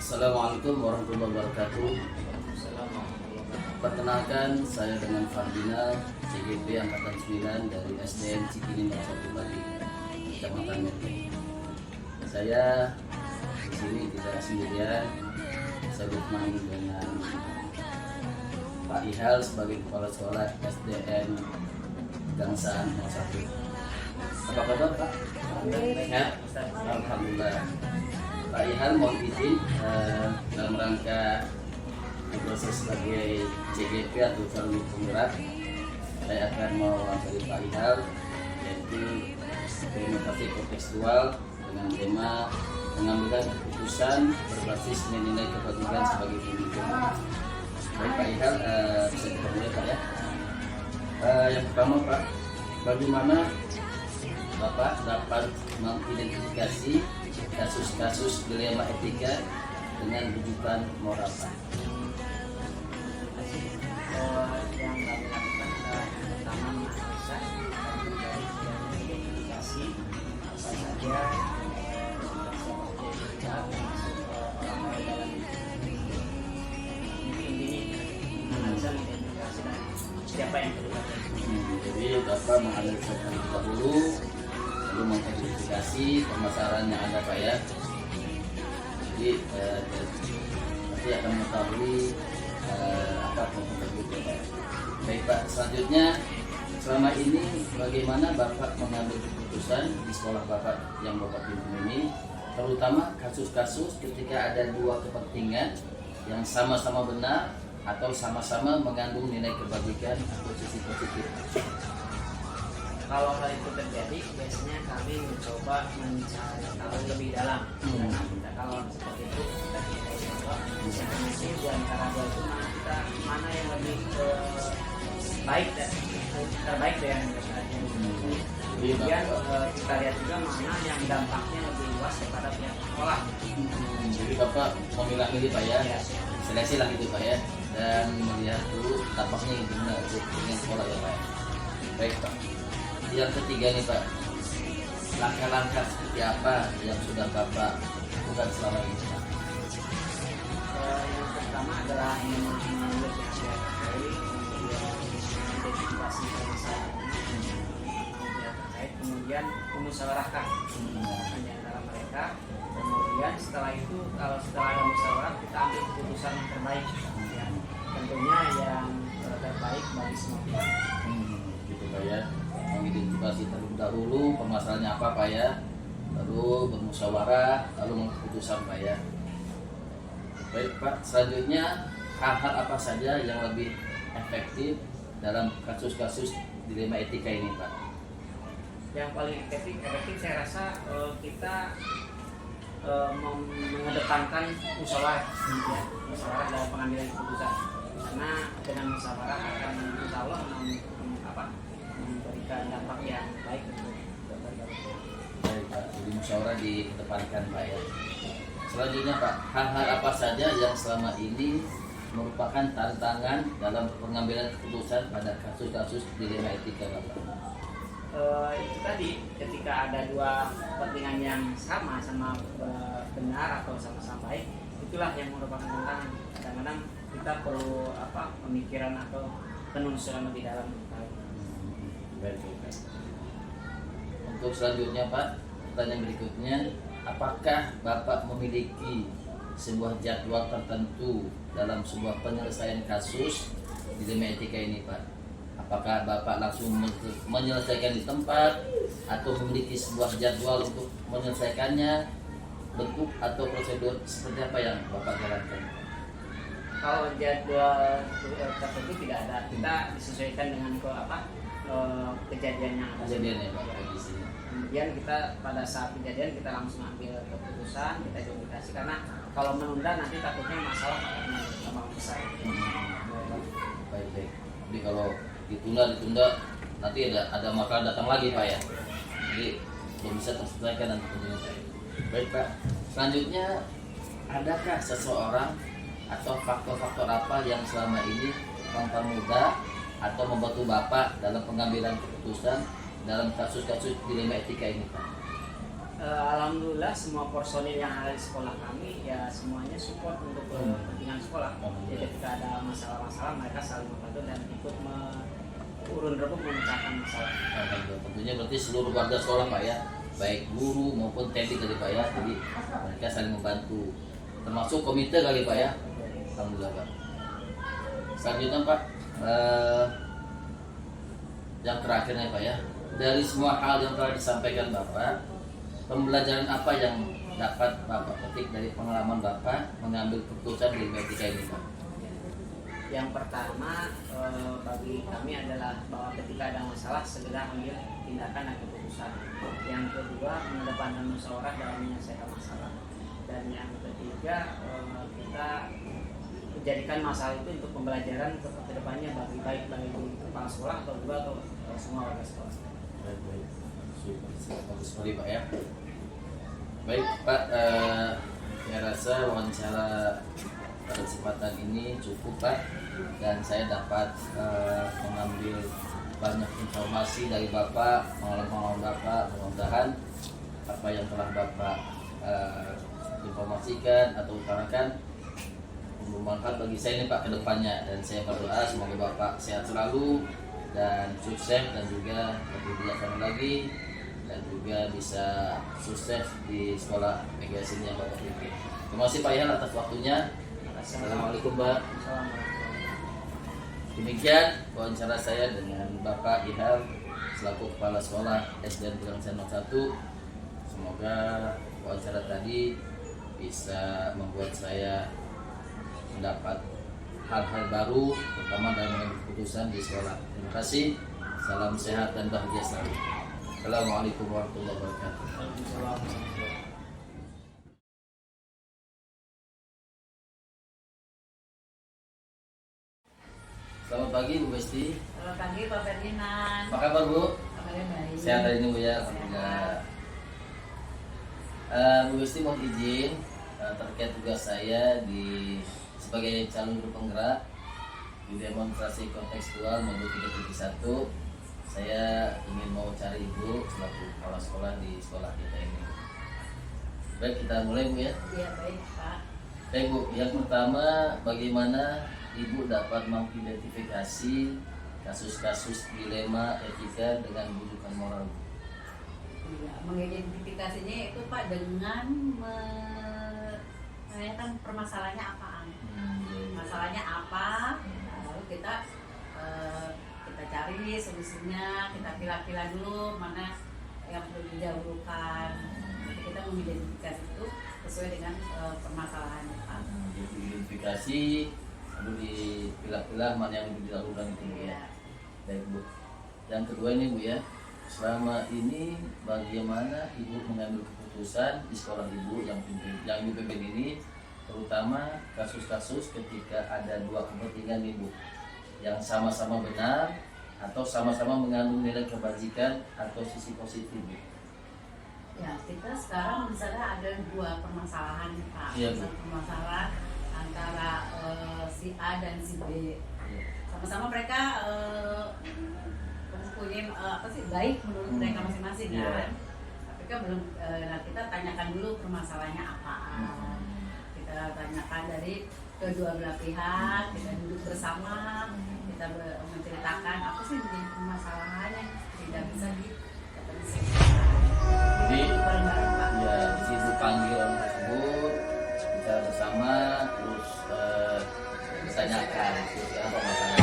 Assalamualaikum warahmatullahi wabarakatuh. Perkenalkan, saya dengan Fardina, CGP Angkatan 9 dari SDN Cikini 01 Bali, Kecamatan Menteng. Saya di sini tidak sendirian, saya berteman dengan Pak Ihal sebagai Kepala Sekolah SDN Gangsaan 01. Apa kabar Pak? Sehat? Alhamdulillah. Pak Ihal mohon izin dalam rangka proses sebagai CGP atau calon penggerak, saya akan mewawancari Pak Ihal, yaitu demokrasi kontekstual dengan tema pengambilan keputusan berbasis nilai kebajikan sebagai pemimpin. Baik Pak Ihal, bisa kita mulai Pak ya. Yang pertama Pak, bagaimana Bapak dapat mengidentifikasi kasus-kasus dilema etika dengan rujukan moral Pak? Yang kami lakukan adalah pertama menganalisa dan identifikasi apa saja orang-orang dalam ini menganalisa identifikasi dan siapa yang terlibat. Jadi Bapak menganalisa terlebih dahulu, lalu mengidentifikasi permasalahan yang ada Pak ya. Jadi nanti akan mengetahui apa konflik Pak. Baik Pak, selanjutnya selama ini bagaimana Bapak mengambil keputusan di sekolah Bapak yang Bapak pimpin ini, terutama kasus-kasus ketika ada dua kepentingan yang sama-sama benar atau sama-sama mengandung nilai kebajikan atau sisi positif. Kalau hal itu terjadi, biasanya kami mencoba mencari tahu lebih dalam. Karena kita kalau seperti itu kita tidak bahwa sebenarnya di antara dua itu mana yang lebih baik dan terbaik dari yang mereka. Kemudian kita lihat juga mana yang dampaknya lebih luas kepada pihak sekolah. Jadi Bapak memilah-milih Pak ya, seleksi lah gitu Pak ya, dan melihat dulu dampaknya yang benar untuk dengan sekolah ya Pak. Baik Pak. Yang ketiga nih Pak, langkah-langkah seperti apa yang sudah Bapak lakukan selama ini Pak? Yang pertama adalah mengambil pihak terkait, kemudian identifikasi permasalahan terkait, kemudian memusyawarahkan di antara mereka. Kemudian setelah itu, kalau setelah ada musyawarah, kita ambil keputusan yang terbaik, ya. Tentunya yang terbaik bagi semua pihak. Gitu Pak ya, mengidentifikasi terlebih dahulu permasalahannya apa Pak ya, lalu bermusyawarah, lalu mengeputusan Pak ya. Baik Pak, selanjutnya hal-hal apa saja yang lebih efektif dalam kasus-kasus dilema etika ini Pak? Yang paling efektif saya rasa kita mengedepankan musyawarah, ya, musyawarah dalam pengambilan keputusan. Karena dengan musyawarah akan insya Allah memberikan dampak yang baik untuk berbagai pihak. Baik Pak, jadi musyawarah dikedepankan Pak ya. Selanjutnya Pak, hal-hal apa saja yang selama ini merupakan tantangan dalam pengambilan keputusan pada kasus-kasus dilema etika Bapak? Itu tadi, ketika ada dua kepentingan yang sama benar atau sama-sama baik, itulah yang merupakan tantangan. Kadang-kadang kita perlu pemikiran atau penelusuran lebih dalam. Baik. Untuk selanjutnya Pak, pertanyaan berikutnya, apakah Bapak memiliki sebuah jadwal tertentu dalam sebuah penyelesaian kasus dilema etika ini Pak? Apakah Bapak langsung menyelesaikan di tempat atau memiliki sebuah jadwal untuk menyelesaikannya, bentuk atau prosedur seperti apa yang Bapak jalankan? Kalau jadwal tertentu tidak ada, kita disesuaikan dengan kejadian yang ada. Kejadian ya Bapak di sini. Kemudian kita pada saat kejadian kita langsung ambil keputusan, kita identifikasi, karena kalau menunda nanti takutnya masalah akan tambah besar. Baik. Jadi kalau ditunda nanti ada masalah datang lagi Pak ya. Jadi belum bisa terselesaikan nanti tentunya Pak. Baik Pak. Selanjutnya, adakah seseorang atau faktor-faktor apa yang selama ini mempermudah atau membantu Bapak dalam pengambilan keputusan dalam kasus-kasus dilema etika ini Pak? Alhamdulillah semua personil yang ada di sekolah kami ya semuanya support untuk kepentingan sekolah. Jadi ketika ada masalah-masalah mereka saling membantu dan ikut urun rebuk memecahkan masalah. Tentunya berarti seluruh warga sekolah Pak ya, baik guru maupun teknik kali Pak ya, jadi mereka saling membantu. Termasuk komite kali Pak ya. Alhamdulillah Pak. Selanjutnya Pak, yang terakhirnya Pak ya, dari semua hal yang telah disampaikan Bapak, pembelajaran apa yang dapat Bapak petik dari pengalaman Bapak mengambil keputusan di etika ini Pak? Yang pertama bagi kami adalah bahwa ketika ada masalah segera ambil tindakan dan keputusan. Yang kedua mengedepankan musyawarah dalam menyelesaikan masalah. Dan yang ketiga kita menjadikan masalah itu untuk pembelajaran ke depannya bagi baik kepala sekolah atau juga atau semua warga sekolah. Baik. Bagus sekali Pak ya. Baik Pak, saya rasa wawancara pada kesempatan ini cukup Pak, dan saya dapat mengambil banyak informasi dari Bapak, pengalaman Bapak. Mudah-mudahan apa yang telah Bapak informasikan atau utarakan bermanfaat bagi saya ini Pak ke depannya, dan saya berdoa semoga Bapak sehat selalu dan sukses, dan juga lebih bijaksana lagi, dan juga bisa sukses di sekolah PGS ini yang Bapak pimpin. Terima kasih Pak Ihan atas waktunya. Assalamualaikum Pak. Demikian wawancara saya dengan Bapak Ihan selaku Kepala Sekolah SDN Pegangsaan 1. Semoga wawancara tadi bisa membuat saya mendapat hal-hal baru, terutama dalam mengambil keputusan di sekolah. Terima kasih. Salam sehat dan bahagia selalu. Assalamualaikum warahmatullahi wabarakatuh. Selamat pagi Bu Besti. Selamat pagi Pak Ferdinand. Apa kabar Bu? Kabarnya baik. Sehat hari ini Bu ya. Alhamdulillah. Bu Besti mohon izin terkait tugas saya sebagai calon guru penggerak di demonstrasi kontekstual modul 3.1. Saya ingin mau cari Ibu selaku kepala sekolah di sekolah kita ini. Baik, kita mulai Bu ya. Iya baik Pak. Baik Bu, yang pertama bagaimana Ibu dapat mengidentifikasi kasus-kasus dilema etika dengan rujukan moral? Iya, mengidentifikasinya itu Pak dengan menanyakan permasalahannya apaan. Masalahnya apa? Nah, lalu kita cari solusinya, kita pilih-pilih dulu mana yang perlu didahulukan. Jadi kita mengidentifikasi itu sesuai dengan permasalahannya Pak. Jadi identifikasi lalu dipilah-pilah mana yang lebih didahulukan itu Bu ya. Baik Bu. Yang kedua ini Bu ya, selama ini bagaimana Ibu mengambil keputusan di sekolah Ibu yang Ibu pimpin ini, terutama kasus-kasus ketika ada dua kepentingan Ibu yang sama-sama benar atau sama-sama mengandung nilai kebajikan atau sisi positif Bu? Ya, kita sekarang misalnya ada dua permasalahan Pak. Iya, Bu. Permasalahan antara si A dan si B. Sama-sama mereka mempunyai baik menurut mereka masing-masing kan. Tapi kan belum, kita tanyakan dulu permasalahannya apaan. Kita tanyakan dari kedua belah pihak, kita duduk bersama, kita menceritakan apa sih menjadi permasalahannya, tidak bisa Jadi ya di situ panggil orang tersebut, bicara bersama, terus ditanyakan seperti apa masalahnya.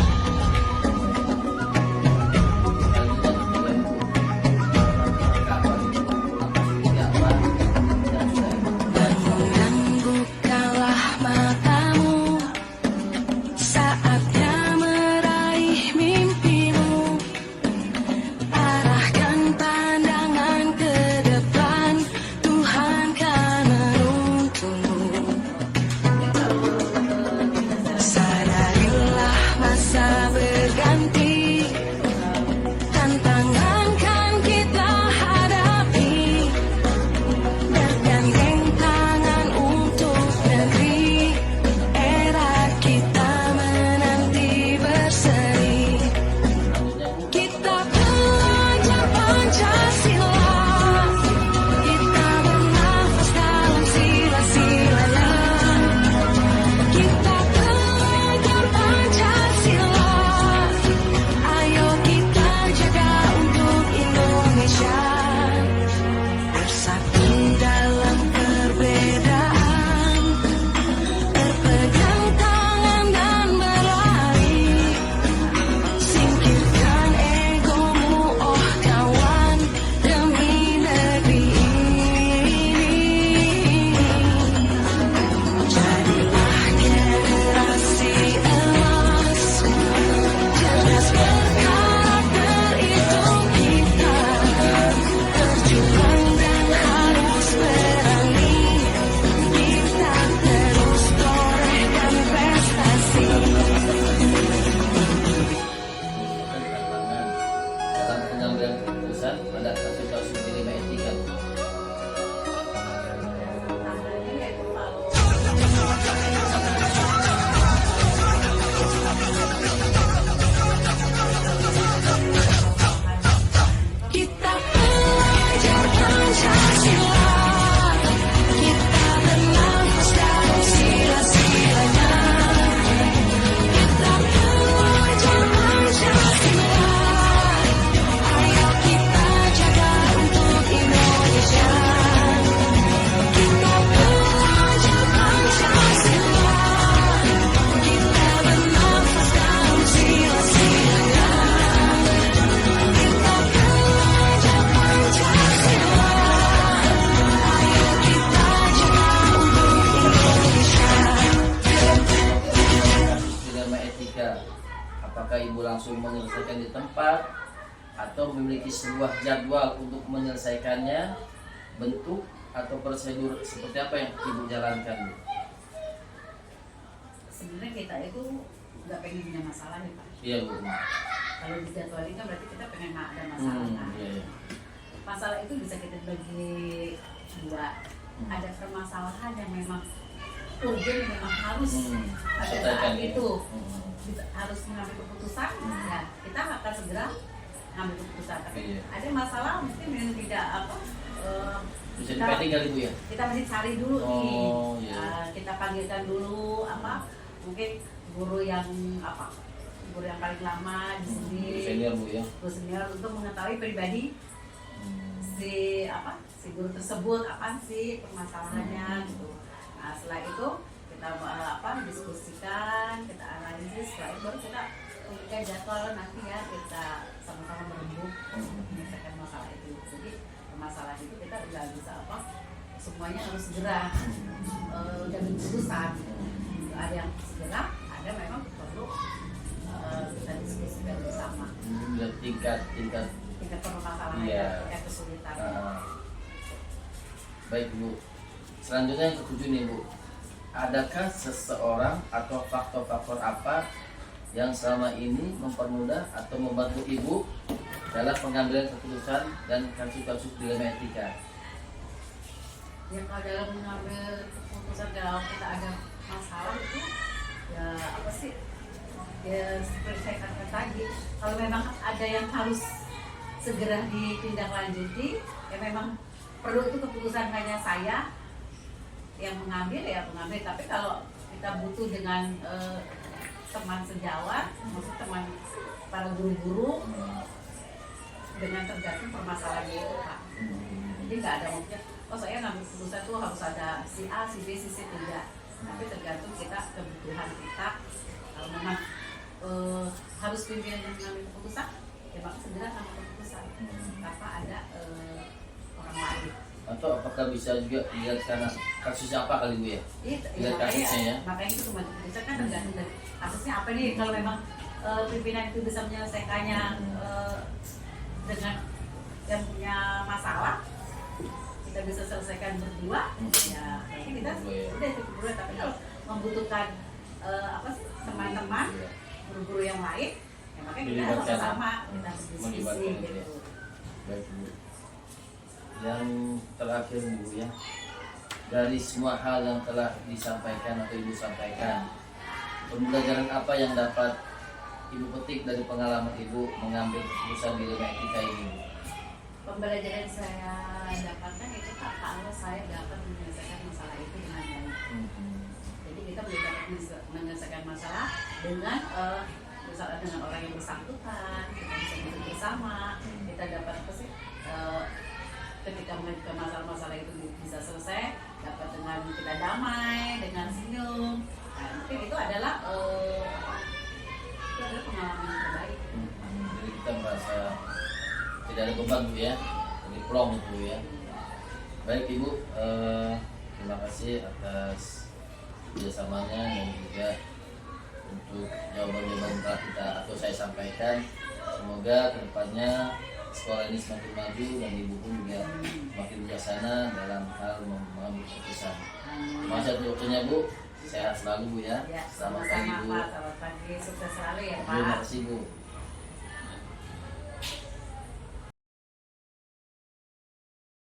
Arahkan pandangan ke depan, Tuhan kan menuntun. langsung menyelesaikan di tempat atau memiliki sebuah jadwal untuk menyelesaikannya, bentuk atau prosedur seperti apa yang ibu jalankan, Bu? Sebenarnya kita itu nggak pengen punya masalah ya Pak. Iya, Bu. Kalau dijadwalin kan berarti kita pengen ada masalah kan. Iya, iya. Masalah itu bisa kita bagi dua. Ada permasalahan yang memang urgen, memang harus pada saat Selesaikan ya. itu harus mengambil keputusan. Ya, kita akan segera mengambil keputusan. Tapi Iya. ada masalah mungkin yang tidak Bisa dipending kali, Bu ya? kita mesti cari dulu Oh, nih. iya. Kita panggilkan dulu mungkin guru yang guru yang paling lama di sini, Senior, Bu ya. guru senior untuk mengetahui pribadi si guru tersebut apa sih permasalahannya gitu. Nah setelah itu kita diskusikan, kita analisis, setelah itu baru kita jadwal nanti ya kita sama-sama merembuk menyelesaikan masalah itu. Jadi masalah itu kita udah bisa semuanya harus segera udah keputusan. Ada yang segera, ada memang perlu kita diskusikan bersama. Tingkat Permasalahan Iya. tingkat kesulitan. Baik, Bu. Selanjutnya yang ketujuh nih, Bu. Adakah seseorang atau faktor-faktor apa yang selama ini mempermudah atau membantu Ibu dalam pengambilan keputusan dan kasus-kasus dilema etika? Ya kalau dalam mengambil keputusan kalau kita ada masalah itu ya apa sih? Ya seperti saya katakan tadi, kalau memang ada yang harus segera ditindaklanjuti, ya memang perlu itu keputusan hanya saya yang mengambil ya mengambil. Tapi kalau kita butuh dengan teman sejawat, maksud teman para guru-guru dengan tergantung permasalahannya itu Pak. Jadi nggak ada maksudnya, oh saya ngambil keputusan tuh harus ada si A, si B, si C, tidak. Tapi tergantung kita kebutuhan kita. Kalau memang harus pimpinan yang mengambil keputusan, ya maka segera ambil keputusan tanpa ada orang lain. Atau apakah bisa juga dilihat karena kasusnya apa kali, Bu ya? Lihat kasusnya ya. Makanya itu kembali keputusan kan tergantung dari kasusnya apa nih. Kalau memang pimpinan itu bisa menyelesaikannya dengan yang punya masalah, kita bisa selesaikan berdua, ya mungkin kita udah itu berdua. Tapi kalau membutuhkan teman-teman guru-guru yang lain, ya makanya kita harus sama, kita harus diskusi gitu. Baik, Bu. Yang terakhir, Bu ya, dari semua hal yang telah disampaikan atau Ibu sampaikan, pembelajaran apa yang dapat Ibu petik dari pengalaman Ibu mengambil keputusan dilema etika ini, Bu? Pembelajaran saya dapatkan itu Pak, kalau saya dapat menyelesaikan masalah itu dengan baik. Jadi kita boleh dapat menyelesaikan masalah dengan misalnya dengan orang yang bersangkutan, kita bisa duduk bersama, kita dapat ketika mengajukan masalah-masalah itu bisa selesai, dapat dengan kita damai, dengan senyum. Nah, mungkin itu adalah pengalaman terbaik. Jadi kita merasa tidak ada beban, Bu ya, jadi plong itu ya. Baik Ibu, terima kasih atas kerjasamanya dan juga untuk jawaban-jawaban yang telah kita atau saya sampaikan. Semoga kedepannya sekolah ini semakin maju dan Ibu pun juga semakin bijaksana dalam hal mengambil keputusan. Terima kasih atas waktunya, Bu. Sehat selalu, Bu ya. Ya, Selamat sama-sama pagi, Bu. Pak, selamat pagi, sukses selalu ya Pak. Terima kasih, Bu.